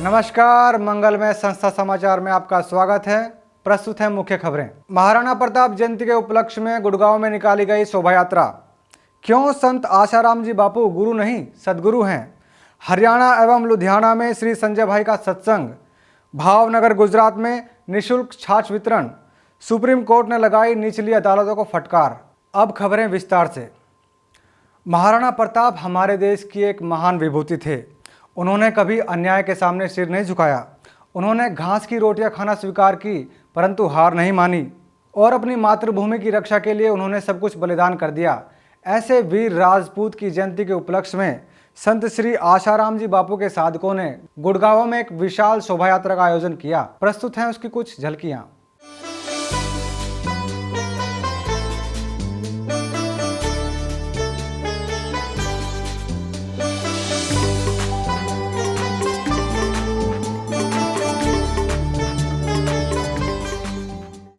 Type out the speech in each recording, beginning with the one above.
नमस्कार, मंगलमय संस्था समाचार में आपका स्वागत है। प्रस्तुत है मुख्य खबरें। महाराणा प्रताप जयंती के उपलक्ष्य में गुड़गांव में निकाली गई शोभा यात्रा। क्यों संत आशाराम जी बापू गुरु नहीं सदगुरु हैं। हरियाणा एवं लुधियाना में श्री संजय भाई का सत्संग। भावनगर गुजरात में निःशुल्क छाछ वितरण। सुप्रीम कोर्ट ने लगाई निचली अदालतों को फटकार। अब खबरें विस्तार से। महाराणा प्रताप हमारे देश की एक महान विभूति थे। उन्होंने कभी अन्याय के सामने सिर नहीं झुकाया। उन्होंने घास की रोटियां खाना स्वीकार की, परंतु हार नहीं मानी और अपनी मातृभूमि की रक्षा के लिए उन्होंने सब कुछ बलिदान कर दिया। ऐसे वीर राजपूत की जयंती के उपलक्ष्य में संत श्री आशाराम जी बापू के साधकों ने गुड़गांव में एक विशाल शोभा यात्रा का आयोजन किया। प्रस्तुत हैं उसकी कुछ झलकियां।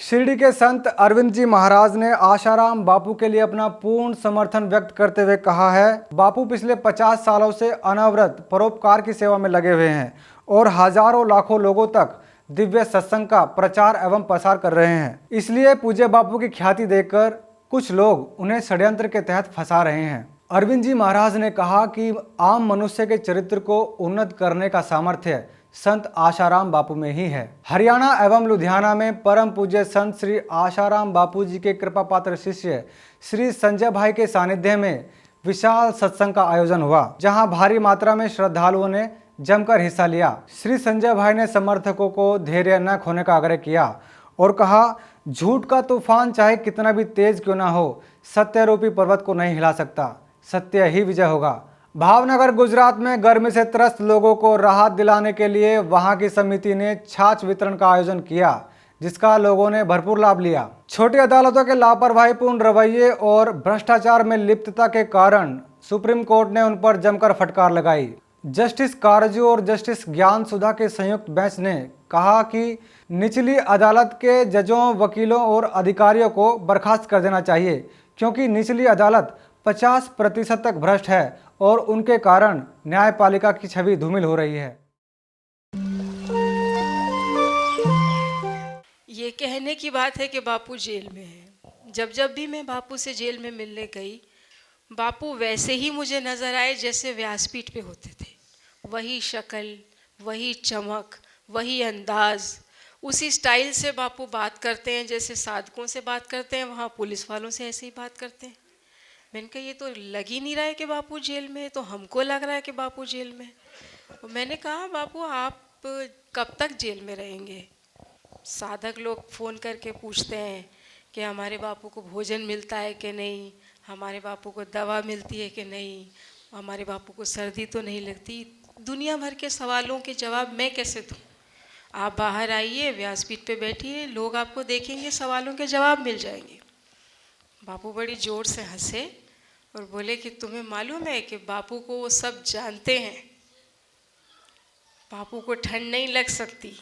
शिरडी के संत अरविंद जी महाराज ने आशाराम बापू के लिए अपना पूर्ण समर्थन व्यक्त करते हुए कहा है, बापू पिछले 50 सालों से अनवरत परोपकार की सेवा में लगे हुए हैं और हजारों लाखों लोगों तक दिव्य सत्संग का प्रचार एवं प्रसार कर रहे हैं। इसलिए पूज्य बापू की ख्याति देखकर कुछ लोग उन्हें षड्यंत्र के तहत फंसा रहे हैं। अरविंद जी महाराज ने कहा कि आम मनुष्य के चरित्र को उन्नत करने का सामर्थ्य संत आशाराम बापू में ही है। हरियाणा एवं लुधियाना में परम पूज्य संत श्री आशाराम बापू जी के कृपा पात्र शिष्य श्री संजय भाई के सानिध्य में विशाल सत्संग का आयोजन हुआ, जहां भारी मात्रा में श्रद्धालुओं ने जमकर हिस्सा लिया। श्री संजय भाई ने समर्थकों को धैर्य न खोने का आग्रह किया और कहा, झूठ का तूफान चाहे कितना भी तेज क्यों ना हो, सत्य रूपी पर्वत को नहीं हिला सकता। सत्य ही विजय होगा। भावनगर गुजरात में गर्मी से त्रस्त लोगों को राहत दिलाने के लिए वहां की समिति ने छाछ वितरण का आयोजन किया, जिसका लोगों ने भरपूर लाभ लिया। छोटी अदालतों के लापरवाहीपूर्ण रवैये और भ्रष्टाचार में लिप्तता के कारण सुप्रीम कोर्ट ने उन पर जमकर फटकार लगाई। जस्टिस कारजू और जस्टिस ज्ञान सुधा के संयुक्त बेंच ने कहा कि निचली अदालत के जजों, वकीलों और अधिकारियों को बर्खास्त कर देना चाहिए, क्योंकि निचली अदालत 50% तक भ्रष्ट है और उनके कारण न्यायपालिका की छवि धूमिल हो रही है। ये कहने की बात है कि बापू जेल में है। जब जब भी मैं बापू से जेल में मिलने गई, बापू वैसे ही मुझे नज़र आए जैसे व्यासपीठ पे होते थे। वही शक्ल, वही चमक, वही अंदाज, उसी स्टाइल से बापू बात करते हैं जैसे साधकों से बात करते हैं, वहाँ पुलिस वालों से ऐसे ही बात करते हैं। मैंने कहा ये तो लग ही नहीं रहा है कि बापू जेल में है, तो हमको लग रहा है कि बापू जेल में है। और मैंने कहा, बापू आप कब तक जेल में रहेंगे? साधक लोग फ़ोन करके पूछते हैं कि हमारे बापू को भोजन मिलता है कि नहीं, हमारे बापू को दवा मिलती है कि नहीं, हमारे बापू को सर्दी तो नहीं लगती। दुनिया भर के सवालों के जवाब मैं कैसे दूँ? आप बाहर आइए, व्यासपीठ पे बैठिए, लोग आपको देखेंगे, सवालों के जवाब मिल जाएंगे। बापू बड़ी ज़ोर से हंसे और बोले कि तुम्हें मालूम है कि बापू को वो सब जानते हैं, बापू को ठंड नहीं लग सकती।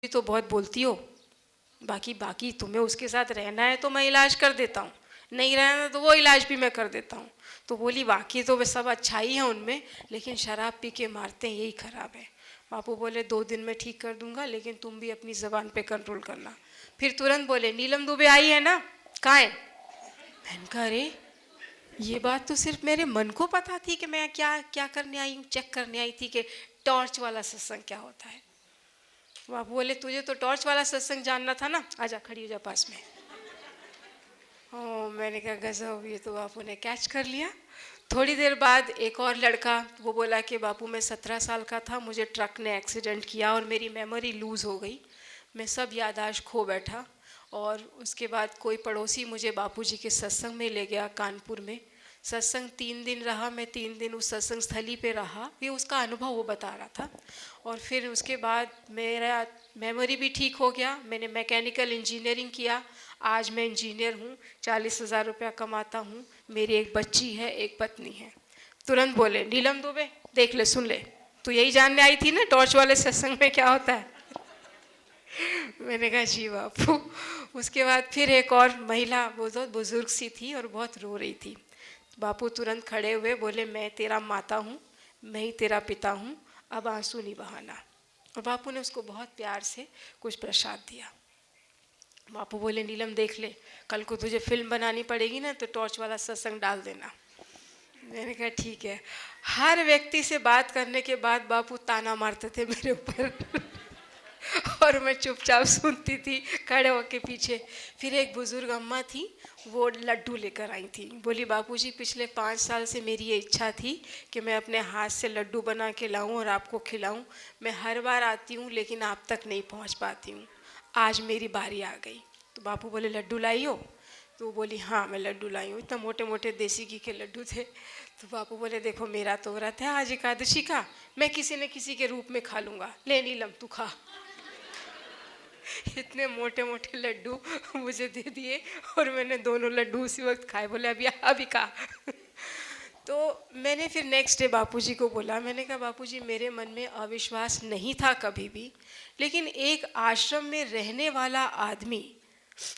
तो बहुत बोलती हो, बाकी बाकी तुम्हें उसके साथ रहना है तो मैं इलाज कर देता हूँ, नहीं रहना तो वो इलाज भी मैं कर देता हूँ। तो बोली बाकी तो वे सब अच्छा ही है उनमें, लेकिन शराब पी के मारते हैं, यही खराब है। बापू बोले 2 दिन में ठीक कर दूंगा, लेकिन तुम भी अपनी ज़बान पे कंट्रोल करना। फिर तुरंत बोले नीलम दुबे आई है ना, कहाँ है? मैंने कहा अरे ये बात तो सिर्फ मेरे मन को पता थी कि मैं क्या क्या करने आई हूँ, चेक करने आई थी कि टॉर्च वाला सत्संग क्या होता है। बापू बोले तुझे तो टॉर्च वाला सत्संग जानना था ना, आजा खड़ी हो जा पास में। मैंने कहा गजब, ये तो बापू ने कैच कर लिया। थोड़ी देर बाद एक और लड़का, वो बोला कि बापू मैं 17 साल का था, मुझे ट्रक ने एक्सीडेंट किया और मेरी मेमोरी लूज़ हो गई, मैं सब याददाश्त खो बैठा। और उसके बाद कोई पड़ोसी मुझे बापूजी के सत्संग में ले गया कानपुर में। सत्संग 3 दिन रहा, मैं 3 दिन उस सत्संग स्थली पे रहा, ये उसका अनुभव वो बता रहा था। और फिर उसके बाद मेरा मेमोरी भी ठीक हो गया, मैंने मैकेनिकल इंजीनियरिंग किया, आज मैं इंजीनियर हूँ, 40,000 रुपया कमाता हूँ, मेरी एक बच्ची है, एक पत्नी है। तुरंत बोले नीलम दुबे देख ले सुन ले, तू यही जानने आई थी ना टॉर्च वाले सत्संग में क्या होता है? मैंने कहा जी बापू। उसके बाद फिर एक और महिला, वो बहुत बुजुर्ग सी थी और बहुत रो रही थी। बापू तुरंत खड़े हुए, बोले मैं तेरा माता हूँ, मैं ही तेरा पिता हूँ, अब आंसू नहीं बहाना। और बापू ने उसको बहुत प्यार से कुछ प्रसाद दिया। बापू बोले नीलम देख ले, कल को तुझे फिल्म बनानी पड़ेगी ना तो टॉर्च वाला सत्संग डाल देना। मैंने कहा ठीक है। हर व्यक्ति से बात करने के बाद बापू ताना मारते थे मेरे ऊपर और मैं चुपचाप सुनती थी खड़े होके पीछे। फिर एक बुजुर्ग अम्मा थी, वो लड्डू लेकर आई थी, बोली बापूजी पिछले 5 साल से मेरी ये इच्छा थी कि मैं अपने हाथ से लड्डू बना के लाऊं और आपको खिलाऊं, मैं हर बार आती हूँ लेकिन आप तक नहीं पहुँच पाती हूँ, आज मेरी बारी आ गई। तो बापू बोले लड्डू लाई हो? तो वो बोली हाँ मैं लड्डू लाई हूँ। इतना मोटे मोटे देसी घी के लड्डू थे। तो बापू बोले देखो मेरा तो व्रत है आज एकादशी का, मैं किसी न किसी के रूप में खा लूँगा, ले नीलम तू खा। इतने मोटे मोटे लड्डू मुझे दे दिए और मैंने दोनों लड्डू उसी वक्त खाए। बोले अभी खा। तो मैंने फिर नेक्स्ट डे बापूजी को बोला, मैंने कहा बापूजी मेरे मन में अविश्वास नहीं था कभी भी, लेकिन एक आश्रम में रहने वाला आदमी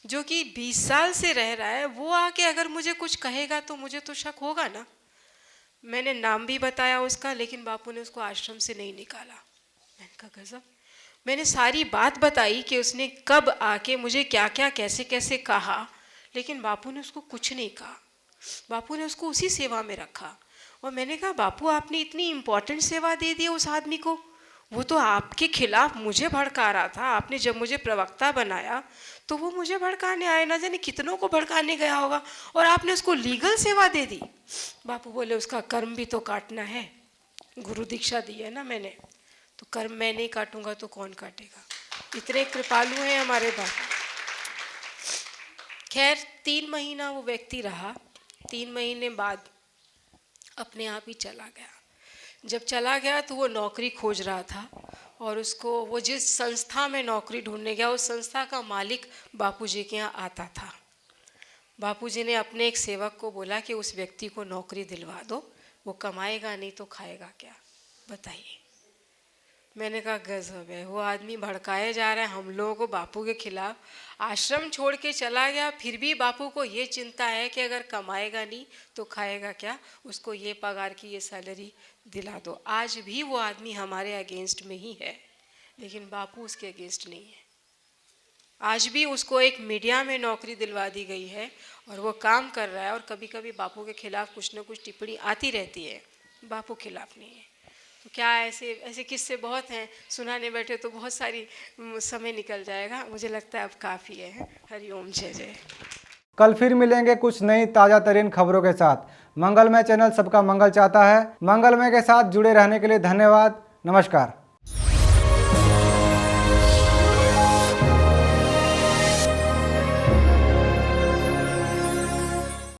जो कि 20 साल से रह रहा है, वो आके अगर मुझे कुछ कहेगा तो मुझे तो शक होगा ना। मैंने नाम भी बताया उसका, लेकिन बापू ने उसको आश्रम से नहीं निकाला। मैंने कहा गजब। मैंने सारी बात बताई कि उसने कब आके मुझे क्या क्या कैसे कैसे कहा, लेकिन बापू ने उसको कुछ नहीं कहा। बापू ने उसको उसी सेवा में रखा। और मैंने कहा बापू आपने इतनी इम्पोर्टेंट सेवा दे दी उस आदमी को, वो तो आपके खिलाफ मुझे भड़का रहा था। आपने जब मुझे प्रवक्ता बनाया तो वो मुझे भड़काने आए, ना जाने कितनों को भड़काने गया होगा, और आपने उसको लीगल सेवा दे दी। बापू बोले उसका कर्म भी तो काटना है, गुरु दीक्षा दी है ना मैंने, तो कर्म मैं नहीं काटूंगा तो कौन काटेगा। इतने कृपालु हैं हमारे बापू। खैर 3 महीना वो व्यक्ति रहा, 3 महीने बाद अपने आप ही चला गया। जब चला गया तो वो नौकरी खोज रहा था, और उसको वो जिस संस्था में नौकरी ढूंढने गया उस संस्था का मालिक बापूजी के यहाँ आता था। बापूजी ने अपने एक सेवक को बोला कि उस व्यक्ति को नौकरी दिलवा दो, वो कमाएगा नहीं तो खाएगा क्या, बताइए। मैंने कहा गजब है, वो आदमी भड़काए जा रहा है हम लोगों को बापू के खिलाफ, आश्रम छोड़ के चला गया, फिर भी बापू को ये चिंता है कि अगर कमाएगा नहीं तो खाएगा क्या, उसको ये पगार की ये सैलरी दिला दो। आज भी वो आदमी हमारे अगेंस्ट में ही है, लेकिन बापू उसके अगेंस्ट नहीं है। आज भी उसको एक मीडिया में नौकरी दिलवा दी गई है और वो काम कर रहा है, और कभी कभी बापू के खिलाफ कुछ न कुछ टिप्पणी आती रहती है, बापू खिलाफ नहीं है। तो क्या ऐसे ऐसे किस्से बहुत हैं, सुनाने बैठे तो बहुत सारी समय निकल जाएगा, मुझे लगता है अब काफ़ी है। हरिओम जय जय। कल फिर मिलेंगे कुछ नई ताज़ा तरीन खबरों के साथ। मंगलमय चैनल सबका मंगल चाहता है। मंगलमय के साथ जुड़े रहने के लिए धन्यवाद। नमस्कार।